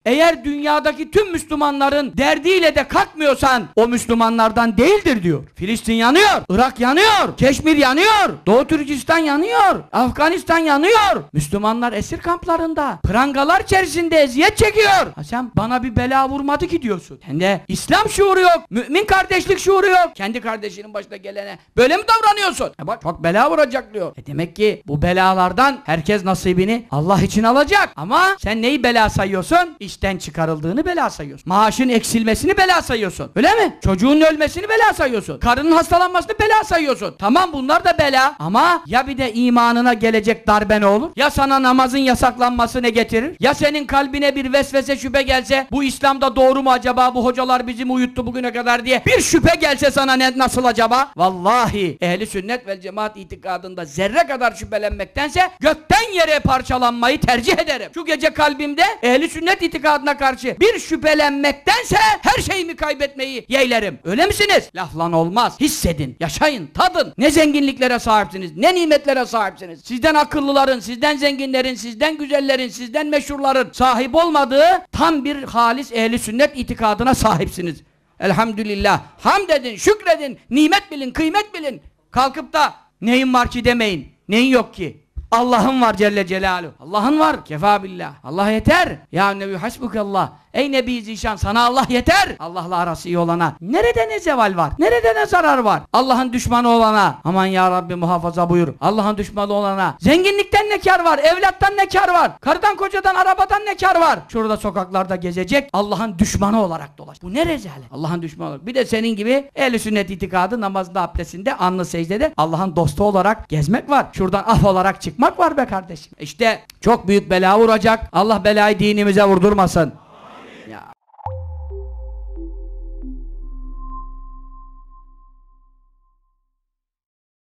Eğer dünyadaki tüm Müslümanların derdiyle de kalkmıyorsan o Müslümanlardan değildir diyor. Filistin yanıyor, Irak yanıyor, Keşmir yanıyor, Doğu Türkistan yanıyor, Afganistan yanıyor. Müslümanlar esir kamplarında, prangalar içerisinde eziyet çekiyor. Ha sen bana bir bela vurmadı ki diyorsun. Sende İslam şuuru yok, mümin kardeşlik şuuru yok. Kendi kardeşinin başına gelene böyle mi davranıyorsun? Bak çok bela vuracak diyor. Demek ki bu belalardan herkes nasibini Allah için alacak. Ama sen neyi bela sayıyorsun? İşten çıkarıldığını bela sayıyorsun. Maaşın eksilmesini bela sayıyorsun. Öyle mi? Çocuğun ölmesini bela sayıyorsun. Karının hastalanmasını bela sayıyorsun. Tamam bunlar da bela. Ama ya bir de imanına gelecek darbe ne olur? Ya sana namazın yasaklanması ne getirir? Ya senin kalbine bir vesvese şüphe gelse bu İslam'da doğru mu acaba? Bu hocalar bizi mi uyuttu bugüne kadar diye bir şüphe gelse sana nasıl acaba? Vallahi ehli sünnet vel cemaat itikadında zerre kadar şüphelenmektense gökten yere parçalanmayı tercih ederim. Şu gece kalbimde ehli sünnet itikadına karşı bir şüphelenmektense her şeyimi kaybetmeyi yeğlerim. Öyle misiniz? Laflan olmaz. Hissedin, yaşayın, tadın. Ne zenginliklere sahipsiniz, ne nimetlere sahipsiniz. Sizden akıllıların, sizden zenginlerin, sizden güzellerin, sizden meşhurların sahip olmadığı tam bir halis ehli sünnet itikadına sahipsiniz. Elhamdülillah. Hamd edin, şükredin, nimet bilin, kıymet bilin. Kalkıp da neyin var ki demeyin. Neyin yok ki? Allah'ın var Celle Celaluhu. Allah'ın var. Kefa billah. Allah yeter. Ya Nebi hasbukallah. Ey Nebi Zişan sana Allah yeter. Allah'la arası iyi olana nerede ne zeval var? Nerede ne zarar var? Allah'ın düşmanı olana aman ya Rabbi muhafaza buyur. Allah'ın düşmanı olana zenginlikten ne kar var? Evlattan ne kar var? Karıdan kocadan arabadan ne kar var? Şurada sokaklarda gezecek Allah'ın düşmanı olarak dolaş. Bu ne rezalet? Allah'ın düşmanı olarak. Bir de senin gibi ehl-i sünnet itikadı namazında abdestinde anlı secdede Allah'ın dostu olarak gezmek var. Şuradan af olarak çıkmak var be kardeşim. İşte çok büyük bela vuracak. Allah belayı dinimize vurdurmasın.